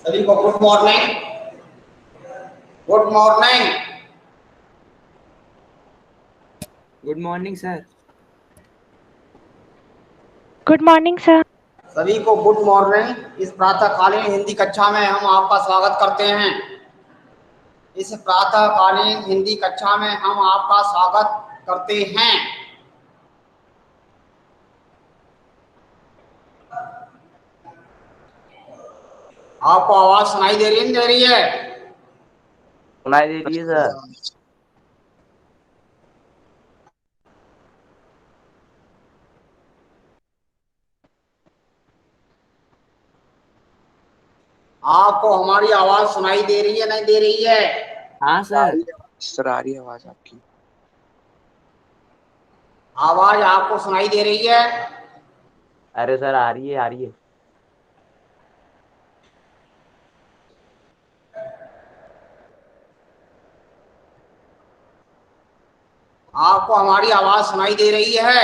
सभी को good morning. Good morning. Good morning sir. Good morning sir. सभी को गुड मॉर्निंग। इस प्रातःकालीन हिंदी कक्षा में हम आपका स्वागत करते हैं। इस प्रातःकालीन हिंदी कक्षा में हम आपका स्वागत करते हैं। आपको आवाज सुनाई दे रही है, नहीं दे रही है? सुनाई दे रही है सर। आपको हमारी आवाज सुनाई दे रही है, नहीं दे रही है? हाँ सर। सर आ रही है आवाज आपकी। आवाज आपको सुनाई दे रही है? अरे सर आ रही है, आ रही है। आपको हमारी आवाज सुनाई दे रही है?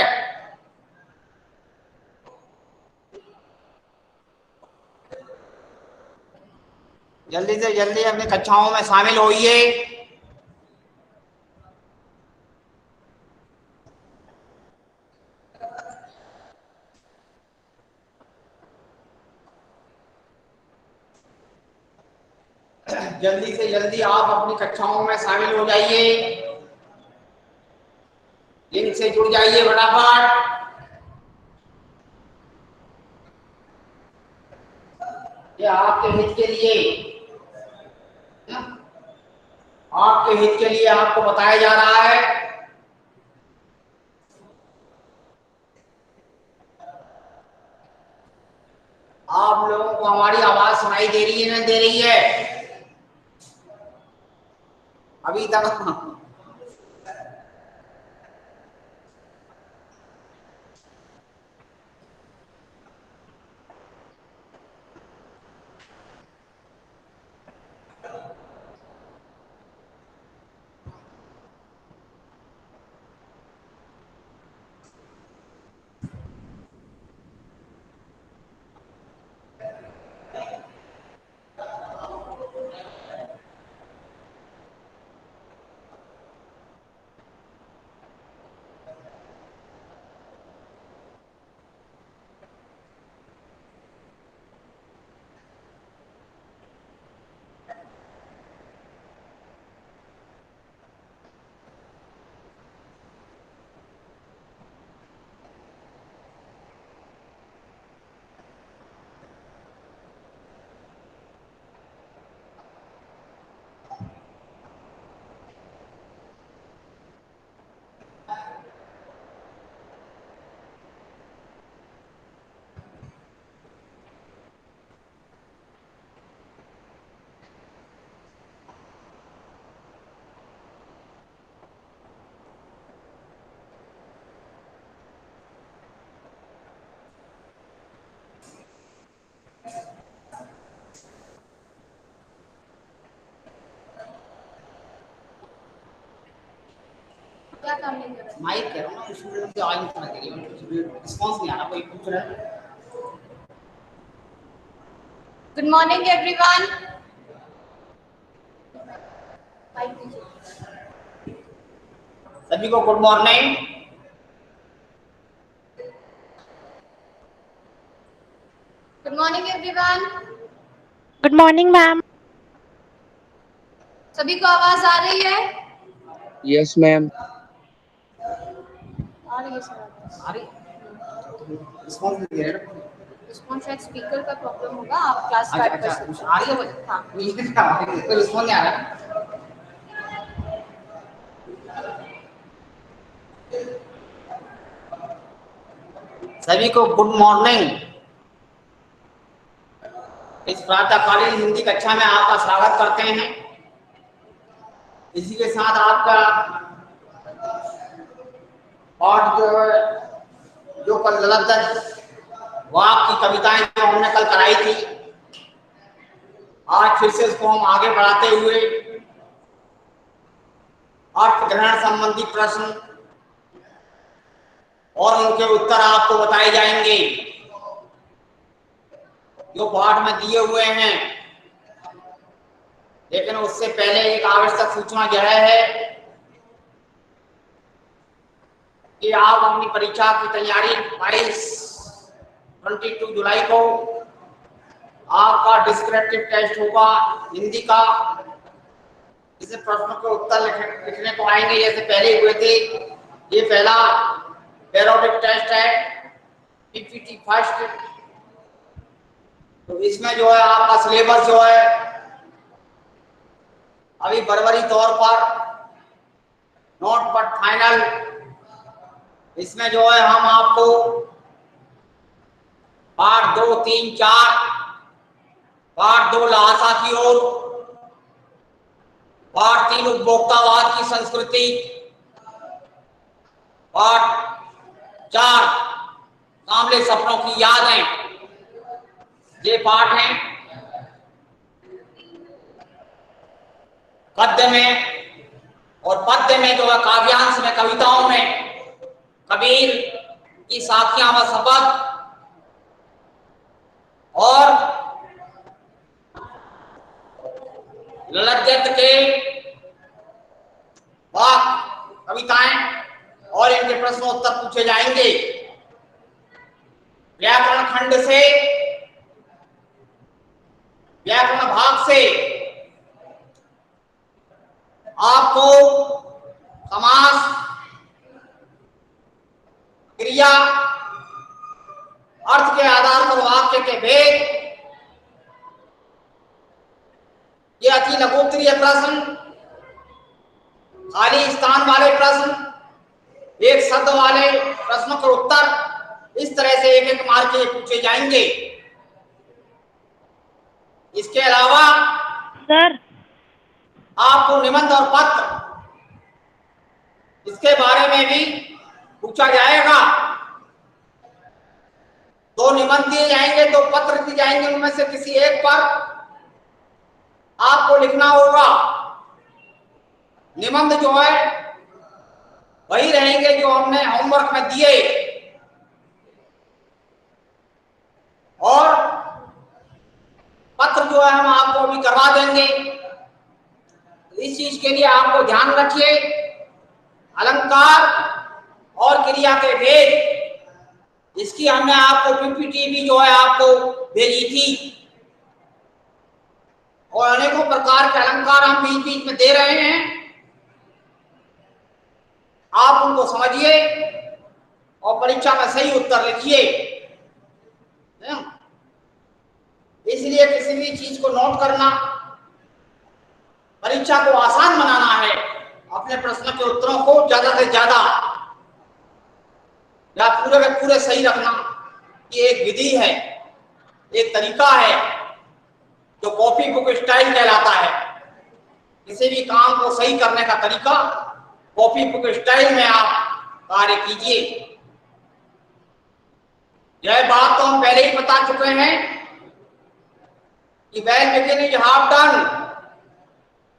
जल्दी से जल्दी अपनी कक्षाओं में शामिल होइए। जल्दी से जल्दी आप अपनी कक्षाओं में शामिल हो जाइए। लिंक से जुड़ जाइए फटाफट। ये आपके हित के लिए, आपके हित के लिए आपको बताया जा रहा है। आप लोगों को हमारी आवाज सुनाई दे रही है, नहीं दे रही है? अभी तक क्या काम नहीं कर रहा? माइक कह रहा हूँ ना, स्टूडेंट की आवाज नहीं सुनाई दे रही है, उनको रिस्पांस नहीं आ रहा, कोई पूछ रहा है। Good morning everyone. सभी को good morning. Good morning everyone. Good morning ma'am. सभी को आवाज आ रही है? Yes ma'am. आ रही है सर, आ रही है। रिस्पांस नहीं दे रहा है। रिस्पांस शायद स्पीकर का प्रॉब्लम होगा, आप क्लास स्टार्ट कर सकते हैं। आ रही है मुझे? हाँ, मुझे क्या आ रही है, कोई रिस्पांस नहीं आ रहा। सभी को गुड मॉर्निंग। इस प्रातःकालीन हिंदी कक्षा में आपका स्वागत करते हैं। इसी के साथ आपका पाठ जो कल ललत वाक की कविताएं जो हमने कल कराई थी, आज फिर से उसको हम आगे बढ़ाते हुए अर्थ ग्रहण संबंधी प्रश्न और उनके उत्तर आपको बताए जाएंगे जो पाठ में दिए हुए हैं। लेकिन उससे पहले एक आवश्यक सूचना यह है कि आप अपनी परीक्षा की तैयारी 22 जुलाई को आपका डिस्क्रिप्टिव टेस्ट होगा हिंदी का। इसे प्रश्नों के उत्तर लिखने को आएंगे जैसे पहले हुए थे। ये पहला पेरियोडिक टेस्ट है, पीपीटी फर्स्ट। तो इसमें जो है आपका सिलेबस जो है अभी बरबरी तौर पर नोट बट फाइनल। इसमें जो है हम आपको पार्ट 2, 3, 4, पार्ट 2 लहासा की ओर, पार्ट 3 उपभोक्तावाद की संस्कृति, पार्ट 4 कामले सपनों की यादें, ये पाठ हैं। गद्य में और पद्य में जो है काव्यांश में, कविताओं में कबीर की साखियां व शपथ और ललत के वाक कविताएं और इनके प्रश्नोत्तर पूछे जाएंगे। व्याकरण खंड से, व्याकरण भाग से आपको समास, क्रिया, अर्थ के आधार पर वाक्य के भेद, ये अति लघुत्तरीय प्रश्न, खाली स्थान वाले प्रश्न, एक शब्द वाले प्रश्नों के उत्तर, इस तरह से एक एक मार्क के पूछे जाएंगे। इसके अलावा सर आपको निबंध और पत्र, इसके बारे में भी पूछा जाएगा। 2 निबंध दिए जाएंगे, 2 पत्र दिए जाएंगे, उनमें से किसी एक पर आपको लिखना होगा। निबंध जो है वही रहेंगे जो हमने होमवर्क में दिए, और पत्र जो है हम आपको अभी करवा देंगे। इस चीज के लिए आपको ध्यान रखिए, अलंकार और क्रिया के भेद, इसकी हमने आपको पीपीटी भी जो है आपको भेजी थी, और अनेकों प्रकार के अलंकार हम बीच बीच में दे रहे हैं। आप उनको समझिए और परीक्षा में सही उत्तर लिखिए। इसलिए किसी भी चीज को नोट करना, परीक्षा को आसान बनाना है, अपने प्रश्न के उत्तरों को ज्यादा से ज्यादा या पूरे के पूरे सही रखना। ये एक विधि है, एक तरीका है जो कॉपी बुक स्टाइल कहलाता है। किसी भी काम को सही करने का तरीका कॉपी बुक स्टाइल में आप कार्य कीजिए। यह बात तो हम पहले ही बता चुके हैं कि well begin is half done.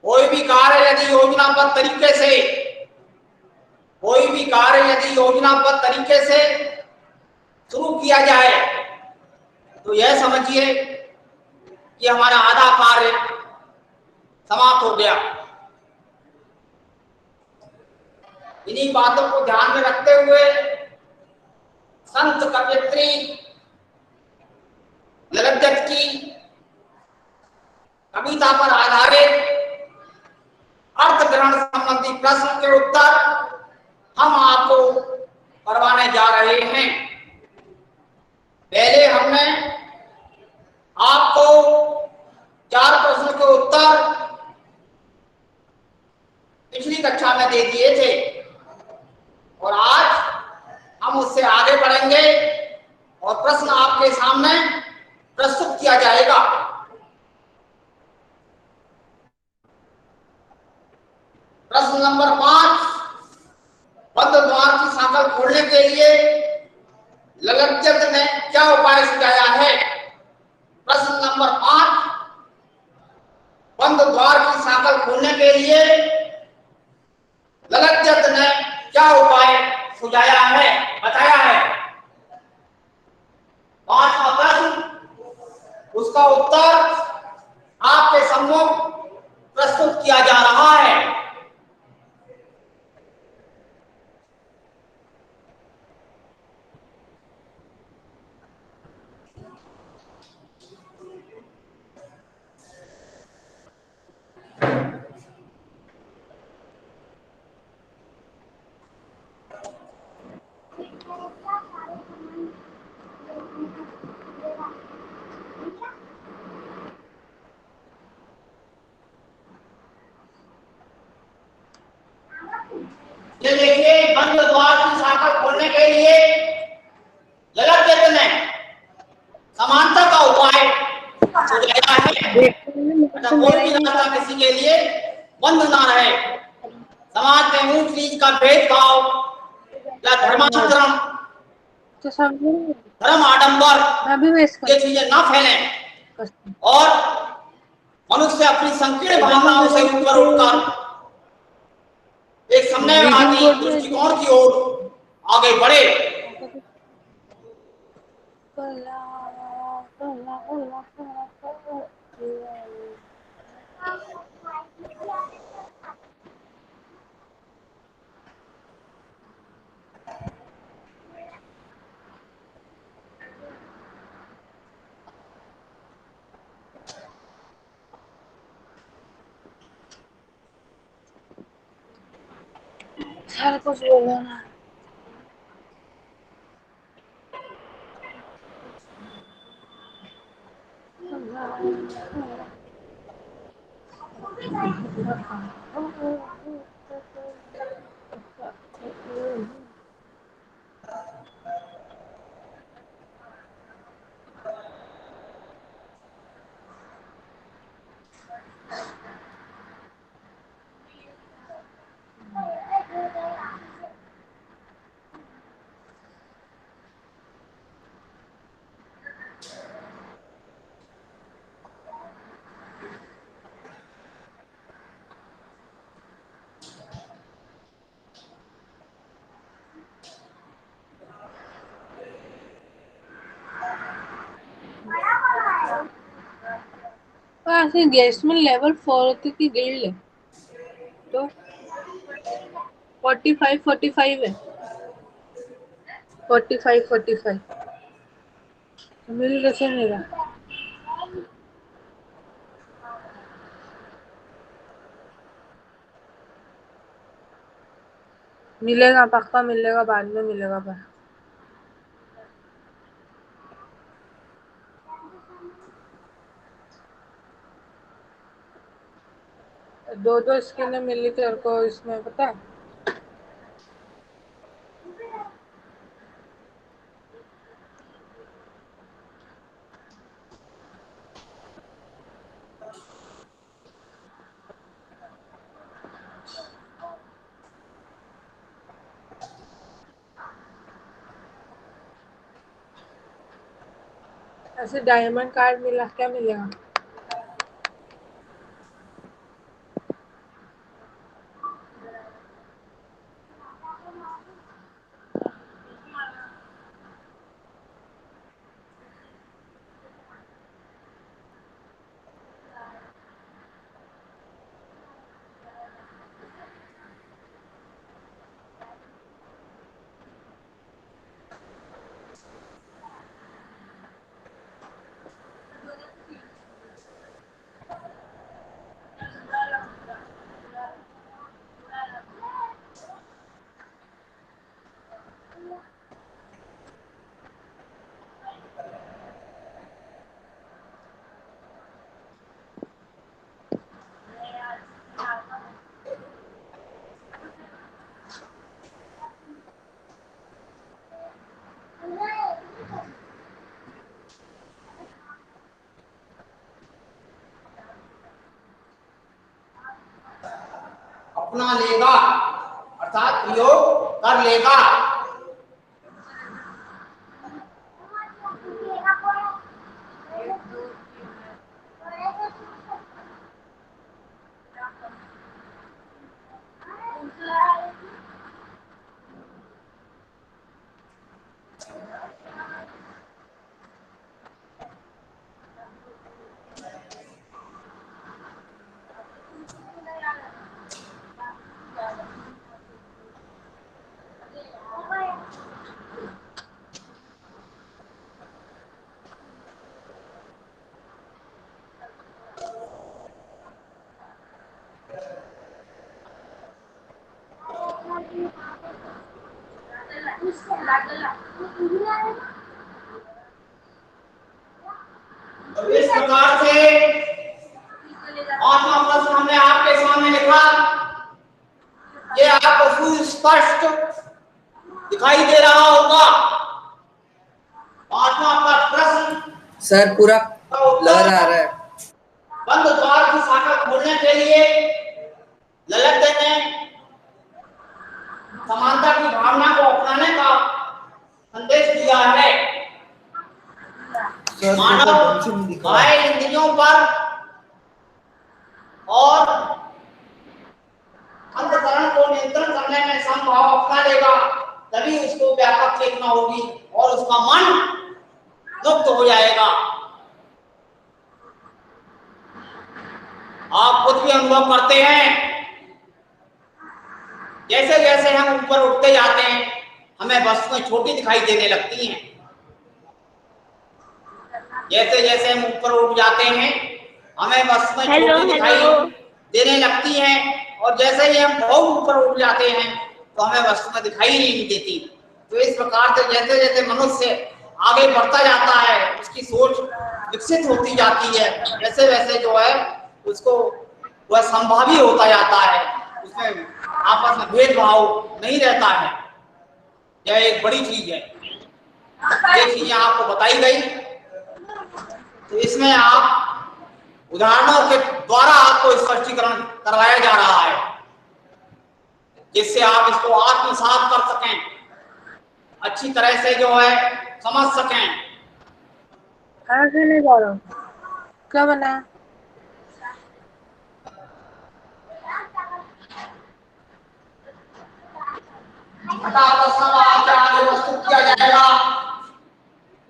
कोई भी कार्य यदि योजनाबद्ध तरीके से, कोई भी कार्य यदि योजनाबद्ध तरीके से शुरू किया जाए तो यह समझिए कि हमारा आधा कार्य समाप्त हो गया। इन्हीं बातों को ध्यान में रखते हुए संत कवयित्री ललित की कविता पर आधारित अर्थ ग्रहण संबंधी प्रश्न के उत्तर हम आपको करवाने जा रहे हैं। पहले हमने आपको 4 प्रश्नों के उत्तर पिछली कक्षा में दे दिए थे, और आज हम उससे आगे बढ़ेंगे आपके सामने प्रस्तुत किया जाएगा। प्रश्न नंबर 5, बंद द्वार की सांकल खोलने के लिए ललज्जत ने क्या उपाय सुझाया है? प्रश्न नंबर 5, बंद द्वार की सांकल खोलने के लिए ललज्जत ने क्या उपाय सुझाया है, बताया है? 5वां प्रश्न, उसका उत्तर आपके सम्मुख प्रस्तुत किया जा रहा है। ये देखिए, बंद द्वार की सांकल खोलने के लिए ललज्जत ने समानता का उपाय सुझाया है। कोई भी रास्ता किसी के लिए बंद ना रहे। समाज में ऊंच नीच का भेदभाव या धर्मांतरण, धर्म आडंबर, ये चीजें ना फैलें और मनुष्य अपनी संकीर्ण भावनाओं से ऊपर उठकर एक साम्यवादी दृष्टिकोण की ओर आगे बढ़े। सर कुछ बोलो ना। ऐसे गेस्ट में लेवल 4 होती थी गिल्ड है तो 45 है। 45 तो मिल कैसे नहीं रहा? मिलेगा, पक्का मिलेगा, बाद में मिलेगा पर दो स्किन मिली तेरे को इसमें, पता है? ऐसे डायमंड कार्ड मिला, क्या मिलेगा? अपना लेगा अर्थात प्रयोग कर लेगा। तो इस प्रकार से आत्मा प्रश्न हमने आपके सामने लिखा, ये आपको सुस्पष्ट दिखाई दे रहा होगा। आत्मा का प्रश्न सर पूरा ब्लर आ रहा है। बंद द्वार की शाखा खोलने के लिए ललित ने समानता की भावना को अपनाने का संदेश दिया है। मानव बाह्य इंद्रियों पर और अंतःकरण को नियंत्रण करने में समभाव अपना लेगा, तभी उसको व्यापक चेतना होगी और उसका मन मुक्त हो जाएगा। आप खुद भी अनुभव करते हैं, जैसे जैसे हम ऊपर उठते जाते हैं हमें वस्तुएं छोटी दिखाई देने लगती हैं। जैसे जैसे हम ऊपर उठ जाते हैं हमें वस्तुएं छोटी दिखाई देने लगती हैं, और जैसे ही हम बहुत ऊपर उठ जाते हैं तो हमें वस्तुएं दिखाई नहीं देती। तो इस प्रकार से जैसे जैसे मनुष्य आगे बढ़ता जाता है, उसकी सोच विकसित होती जाती है, वैसे वैसे जो है उसको वह संभावी होता जाता है, उसमें आपस में भेदभाव नहीं रहता है। यह एक बड़ी चीज है। ये चीजें आपको बताई गई, तो इसमें आप उदाहरणों के द्वारा आपको स्पष्टीकरण करवाया जा रहा है, जिससे आप इसको आत्मसात कर सकें, अच्छी तरह से जो है समझ सकें। खाना खाने जा रहा हूँ। क्या बना? आगे प्रस्तुत किया जाएगा।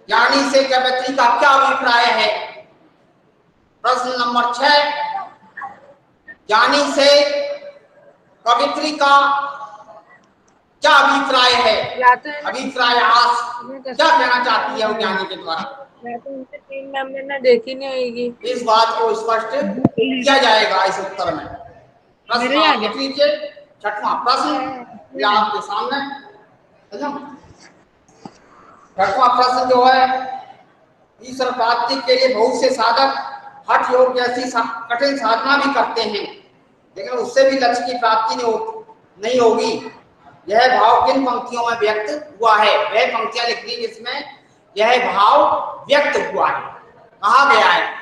ज्ञानी से कवित्री का क्या अभिप्राय है? प्रश्न नंबर 6, ज्ञानी से कवित्री का क्या अभिप्राय है? अभिप्राय क्या कहना चाहती है वो ज्ञानी के द्वारा? मैं तो उनसे 3 नंबर ना देखी नहीं होगी। इस बात को स्पष्ट किया जाएगा इस उत्तर में। प्रश्न आप लिख लीजिए। 6वां प्रश्न या आपके सामने, छठवां प्रश्न जो है, ईश्वर प्राप्ति के लिए बहुत से साधक हठ योग जैसी कठिन साधना भी करते हैं, लेकिन उससे भी लक्ष्य की प्राप्ति नहीं होगी। यह भाव किन पंक्तियों में व्यक्त हुआ है? वह पंक्तियां लिखनी जिसमें यह भाव व्यक्त हुआ है, कहा गया है।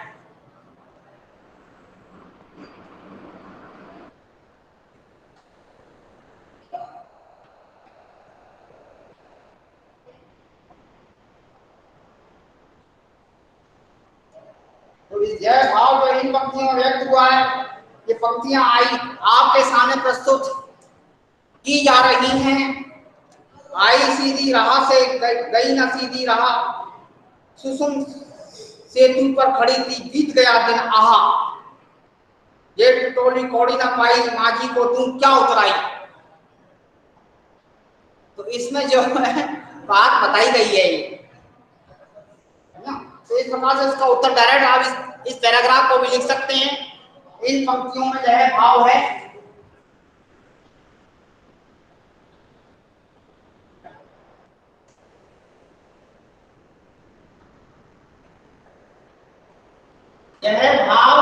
तो यह भाव जो इन पंक्तियों में व्यक्त हुआ है, ये पंक्तियां आई आपके सामने प्रस्तुत की जा रही हैं। आई सीधी राह से गई न सीधी राह, सुसुम सेतु पर खड़ी थी बीत गया दिन आहा, ये टोली कौड़ी न पाई माझी को तू क्या उतराई। तो इसमें जो है बात बताई गई है, तो इस प्रकार से इसका उत्तर डायरेक्ट आप इस पैराग्राफ को भी लिख सकते हैं। इन पंक्तियों में यह भाव है, यह भाव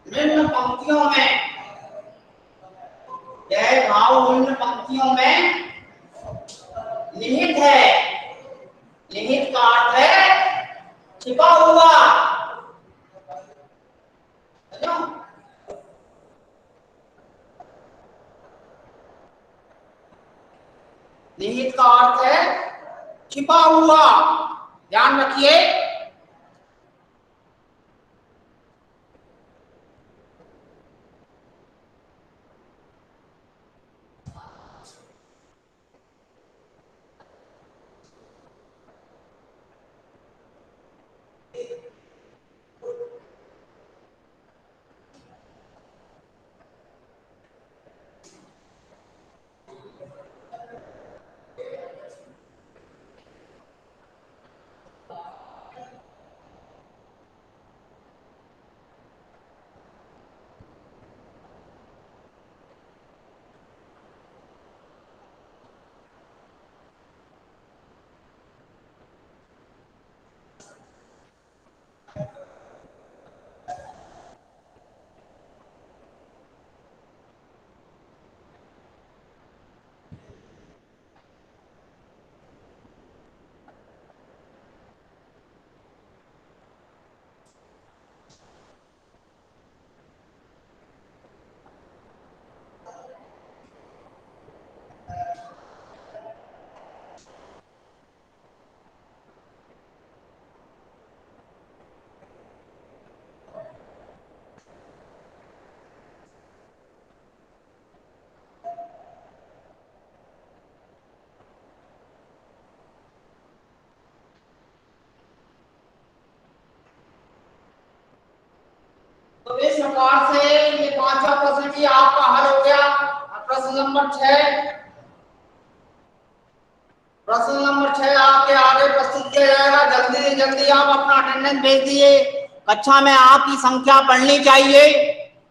निम्न पंक्तियों में, यह भाव निम्न पंक्तियों में निहित है। निहित का अर्थ है छिपा हुआ। का अर्थ है छिपा हुआ, ध्यान रखिए। तो इस प्रकार से ये पांचवा प्रश्न भी आपका हल हो गया। प्रश्न नंबर 6, प्रश्न नंबर 6 आपके आगे प्रस्तुत किया जाएगा। जल्दी से जल्दी आप अपना अटेंडेंस भेज दिए। कक्षा में आपकी संख्या बढ़नी चाहिए,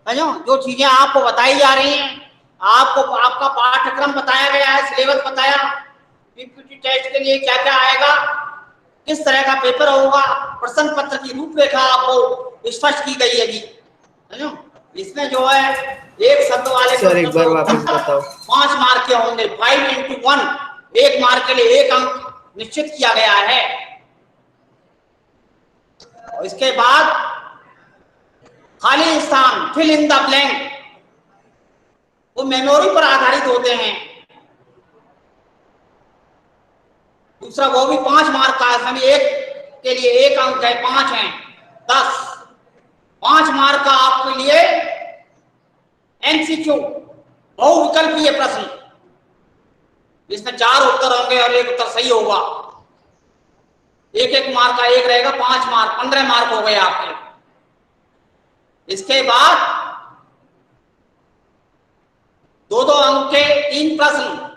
समझो। जो चीजें आपको बताई जा रही हैं, आपको आपका पाठ्यक्रम बताया गया है, सिलेबस बताया, पीपीटी टेस्ट के लिए क्या क्या आएगा, किस तरह का पेपर होगा, प्रश्न पत्र की रूपरेखा आपको स्पष्ट की गई है जी, समझो। इसमें जो है एक शब्द वाले सर एक बार वापस बताओ। 5 मार्क के होंगे, 5 into 1, 1 मार्क के लिए 1 अंक निश्चित किया गया है। और इसके बाद खाली स्थान, फिल इन द ब्लैंक, वो मेमोरी पर आधारित होते हैं। दूसरा वो भी 5 मार्क का है, एक के लिए 1 अंक है, 5 है, 10। 5 मार्क का आपके लिए एमसीक्यू, बहुविकल्पीय प्रश्न, इसमें 4 उत्तर होंगे और 1 उत्तर सही होगा। 1-1 मार्क का 1 रहेगा, 5 मार्क, 15 मार्क हो गए आपके। इसके बाद 2-2 अंक के 3 प्रश्न,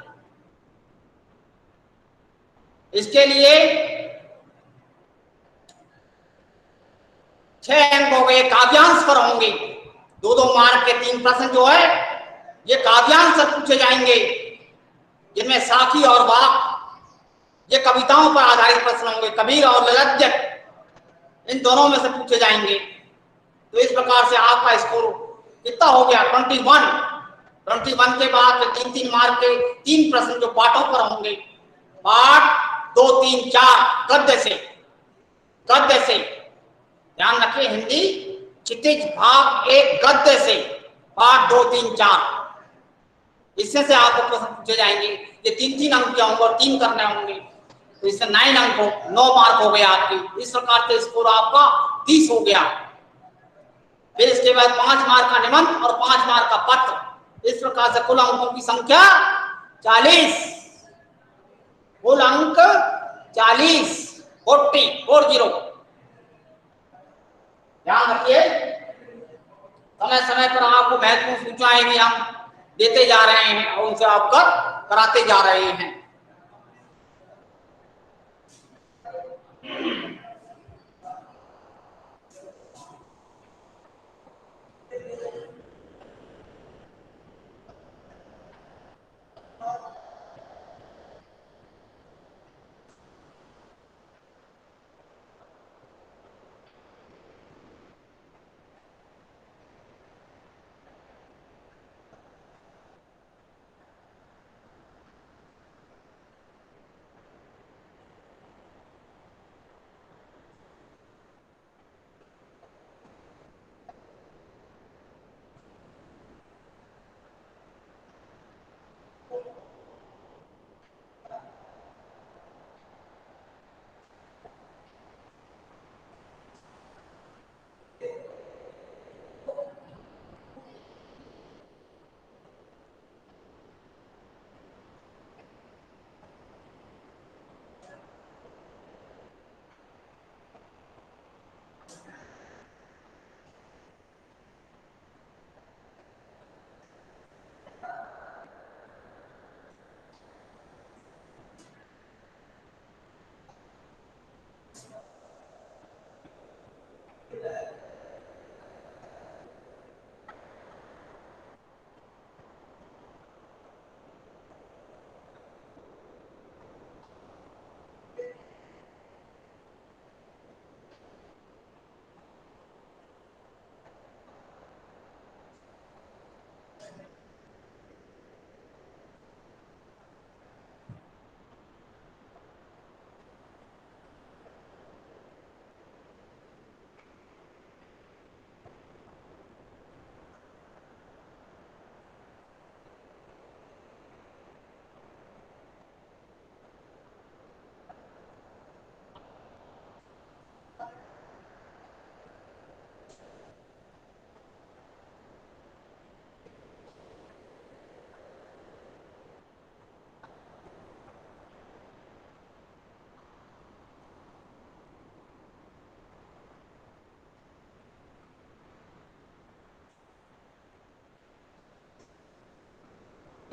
इसके लिए 6 अंक हो गए, काव्यांश पर होंगे। 2-2 मार्क के 3 प्रश्न जो है ये काव्यांश से पूछे जाएंगे, जिनमें साखी और वाक, ये कविताओं पर आधारित प्रश्न होंगे। कबीर और ललज्जत, इन दोनों में से पूछे जाएंगे। तो इस प्रकार से आपका स्कोर कितना हो गया, 21। 21 के बाद 3-3 मार्क के 3 प्रश्न जो पाठों पर होंगे। पाठ 2, 3, 4 गद्य से, गद्य से, ध्यान रखिए, हिंदी क्षितिज भाग 1 गद्य से, पाठ 2, 3, 4, इससे से आपको प्रश्न पूछे जाएंगे। ये 3-3 अंक के होंगे और 3 करने होंगे, तो इससे 9 अंक हो, 9 मार्क हो गए आपकी। इस प्रकार से स्कोर आपका 30 हो गया। फिर इसके बाद 5 मार्क का निबंध और 5 मार्क का पत्र। इस प्रकार से कुल अंकों की संख्या 40, कुल अंक 40, 40। ध्यान रखिए, समय समय पर आपको महत्वपूर्ण सूचनाएं भी हम देते जा रहे हैं और उनसे अवगत कराते जा रहे हैं।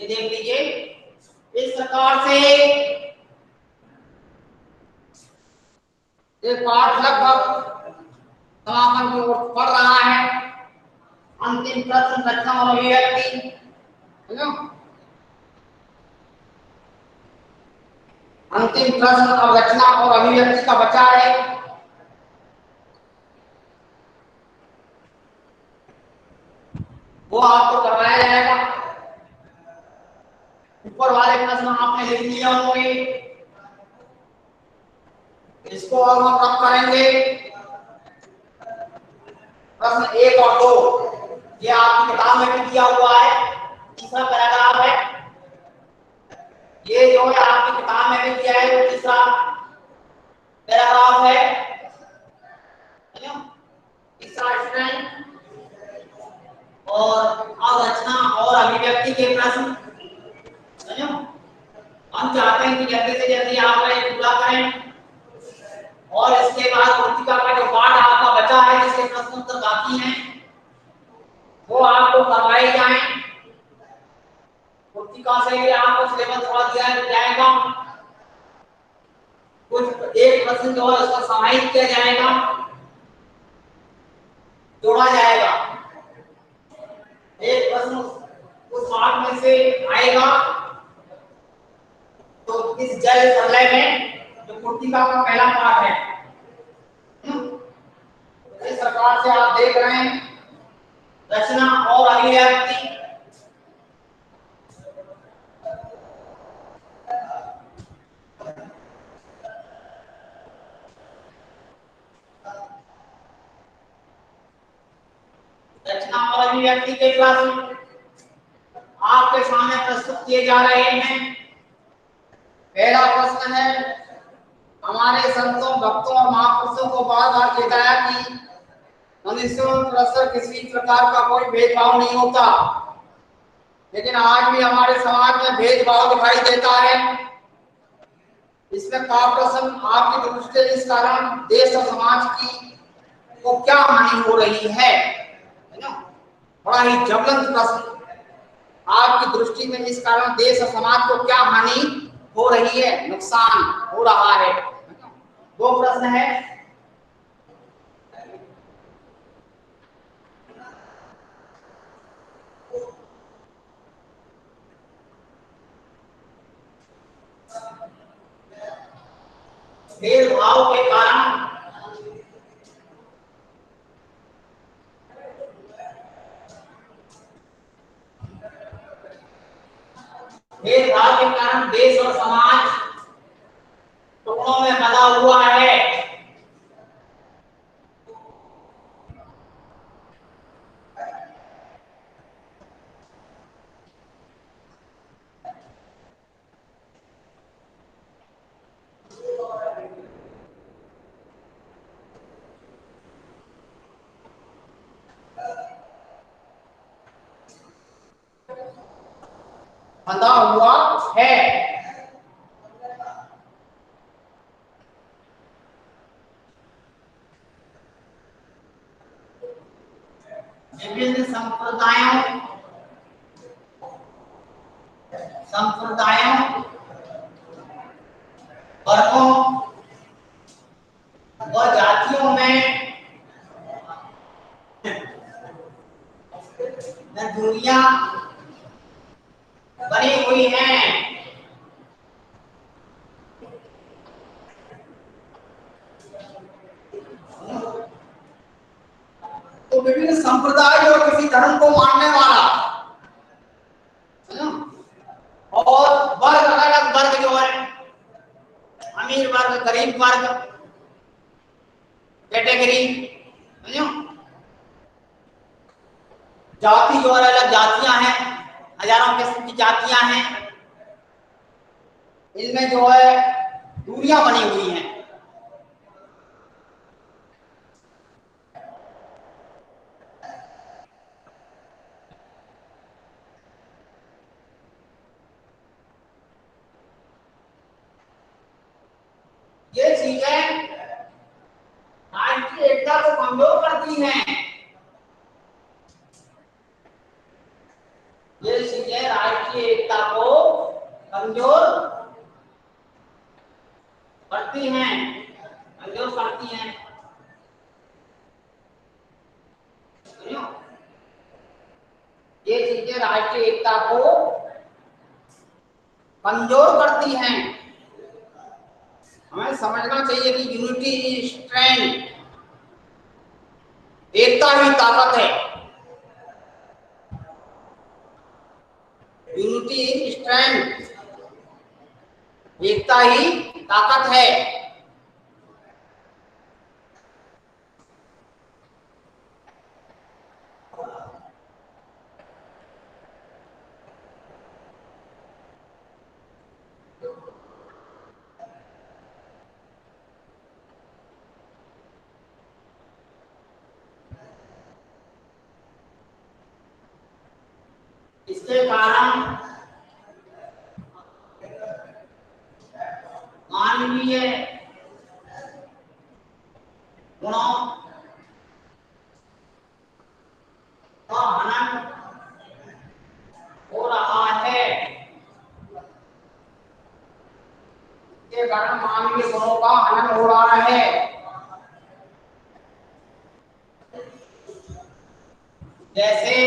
ये देख लीजिए, इस प्रकार से ये पाठ लगभग समापन की ओर बढ़ रहा है। अंतिम प्रश्न रचना और अभिव्यक्ति, अंतिम प्रश्न अब रचना और अभिव्यक्ति का बचा है। वो आपको करवाया जाएगा। ऊपर वाले प्रश्न आपने लिख लिया होंगे, इसको अब हम रब करेंगे। प्रश्न 1 और 2 ये आपकी किताब में भी दिया हुआ है, तीसरा पैराग्राफ है। ये जो है आपकी किताब में भी दिया है, वो तीसरा पैराग्राफ है। तीसरा स्टैंड और अवरचना और अभिव्यक्ति के प्रश्न। हम चाहते हैं कि जल्दी से जल्दी आप ये पूरा करें और इसके बाद पुस्तिका का जो पाठ आपका बचा है, जिसके प्रश्न उत्तर बाकी हैं, वो आपको करवाए जाएं। पुस्तिका से आपको सिलेबस थोड़ा दिया जाएगा, कुछ एक प्रश्न जो है उसका समाहित किया जाएगा, जोड़ा जाएगा। एक प्रश्न उस पाठ में से आएगा तो इस जल प्रलय में जो पुस्तिका का पहला पाठ है, इस प्रकार से आप देख रहे हैं रचना और अभिव्यक्ति। रचना और अभिव्यक्ति के प्रश्न आपके सामने प्रस्तुत किए जा रहे हैं। पहला प्रश्न है, हमारे संतों, भक्तों और महापुरुषों को बार बार चेताया कि मनुष्यों पर किसी प्रकार का कोई भेदभाव नहीं होता, लेकिन आज भी हमारे समाज में भेदभाव दिखाई देता है। इसमें का प्रश्न आपकी दृष्टि से इस कारण देश और समाज की को क्या हानि हो रही है ना? बड़ा ही ज्वलंत प्रश्न। आपकी दृष्टि में इस कारण देश और समाज को क्या हानि हो रही है, नुकसान हो रहा है? दो प्रश्न है। भेदभाव के कारण भेदभाव के कारण देश और समाज टुकड़ों में बंधा हुआ है। बंधा हुआ है। विभिन्न संप्रदायों, वर्गों व जातियों में दूरियां बनी हुई हैं। तो विभिन्न संप्रदाय और किसी धर्म को मानने वाला और वर्ग, अलग अलग वर्ग जो है, अमीर वर्ग, गरीब वर्ग, कैटेगरी, जाति जो अलग अलग जातियां हैं, हजारों किस्म की जातियां हैं, इनमें जो है दूरियां बनी हुई हैं। ये चीजें राष्ट्रीय एकता को कमजोर करती हैं। ये चीजें राष्ट्रीय एकता कमजोर करती हैं, कमजोर करती हैं। सुनियो, ये चीजें राष्ट्रीय एकता को कमजोर करती हैं। हमें समझना चाहिए कि यूनिटी इज स्ट्रेंथ, एकता ही ताकत है। यूनिटी इज स्ट्रेंथ, एकता ही ताकत है। इसके कारण मानवीय गुणों का हनन हो रहा है। इसके कारण मानवीय गुणों का हनन हो रहा है। जैसे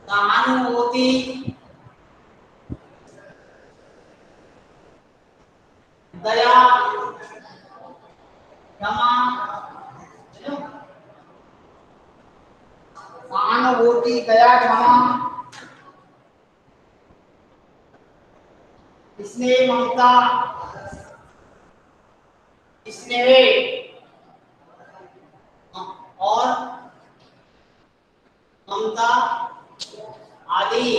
सहानुभूति, दया, क्षमा, सहानुभूति, दया, क्षमा, स्नेह, ममता, स्नेह और ममता आदि।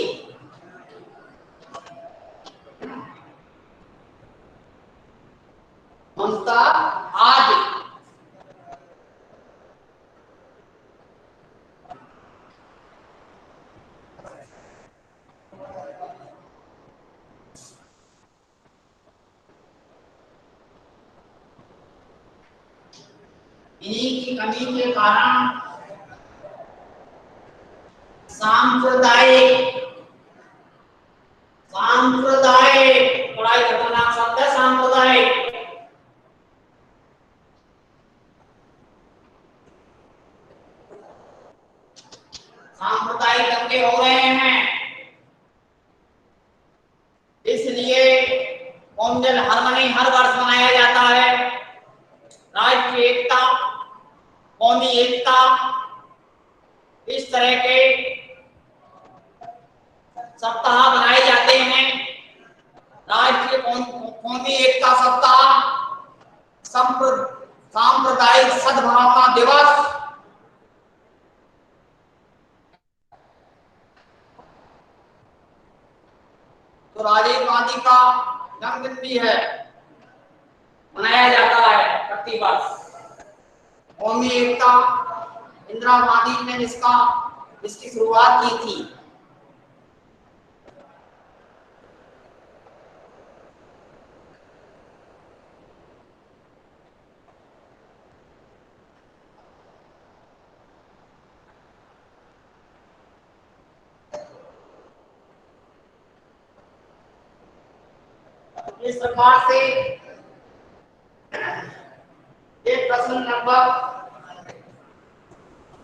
ममता आदि इन्हीं की कमी के कारण सांप्रदायिक, सांप्रदायिक बड़ा ही खतरनाक शब्द है सांप्रदायिक, सांप्रदायिक दंगे हो रहे हैं। इसलिए कॉमनवेल्थ हार्मनी हर वर्ष मनाया जाता है। राष्ट्रीय एकता, कौमी एकता, इस तरह के सप्ताह बनाए जाते हैं। राष्ट्रीय कौमी एकता सप्ताह, सांप्रदायिक सद्भावना दिवस, तो राजीव गांधी का जन्मदिन भी है, मनाया जाता है प्रतिवर्ष। कौमी एकता इंदिरा गांधी ने इसकी शुरुआत की थी। इस प्रकार से एक प्रश्न लगभग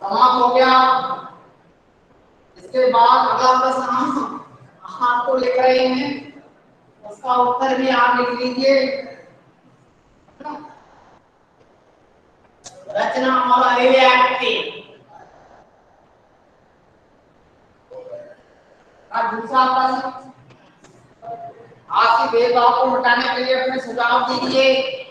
समाप्त हो गया। इसके बाद अगला प्रश्न हम आपको लिख रहे हैं, उसका उत्तर भी आप लिख लीजिए। रचना और अभिव्यक्ति का दूसरा प्रश्न, आपसी भेदभाव को मिटाने के लिए अपने सुझाव दीजिए।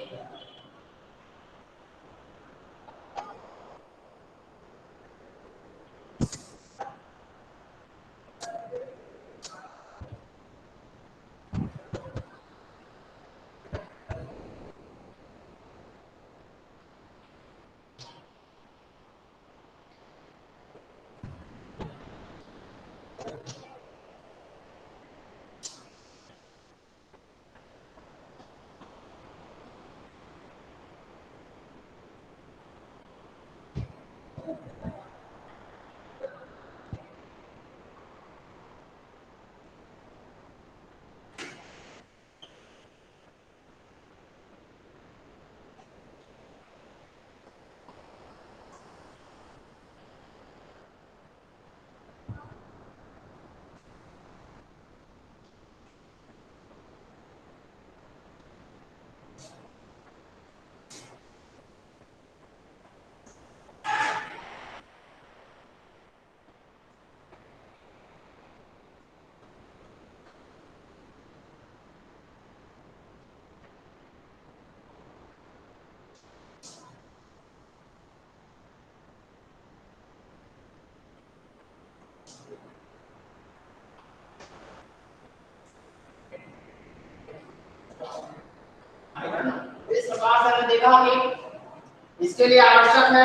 प्रकार से हमने देखा कि इसके लिए आवश्यक है।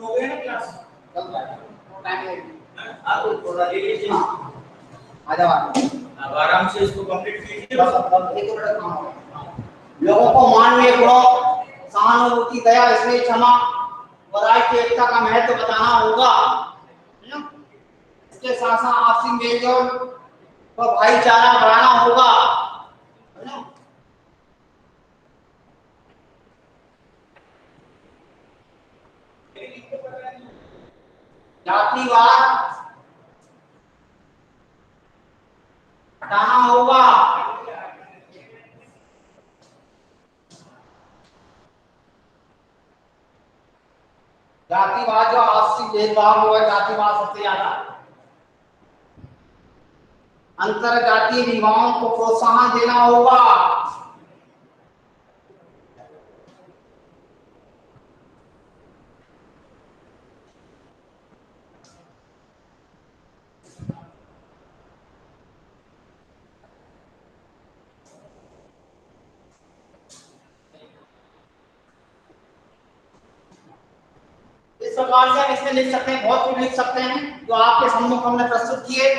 हो गया ना क्लास? चल रहा है। टाइम है। आप थोड़ा ले लीजिए। आ जाओ अब आराम से इसको कंप्लीट कीजिए। बस अब एक मिनट काम होगा। लोगों को मानवीय गुणों, सहानुभूति, दया, स्नेह, क्षमा, वैराग्य, एकता का महत्व बताना होगा, है ना? इसके साथ साथ आपसी मेलजोल व भाईचारा बढ़ाना होगा, है ना? जातिवाद हटाना होगा, जातिवाद जो आपसी भेदभाव हुआ, जातिवाद सबसे ज्यादा, अंतर जातीय विवाहों को प्रोत्साहन देना होगा, इस प्रकार से हम इसमें लिख सकते हैं, बहुत कुछ लिख सकते हैं जो आपके सम्मुख हमने प्रस्तुत किए।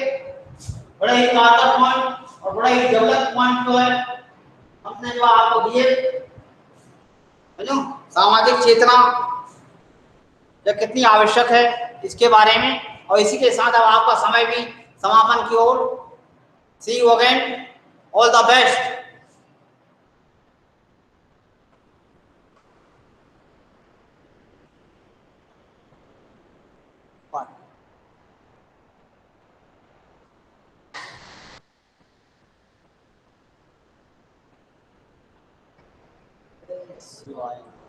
बड़े ही कारगर पॉइंट और बड़े ही डेवलप पॉइंट जो है हमने जो आपको दिए, है ना? सामाजिक चेतना जो कितनी आवश्यक है इसके बारे में, और इसी के साथ अब आपका समय भी समापन की ओर। See you again, all the best. Yes, you are.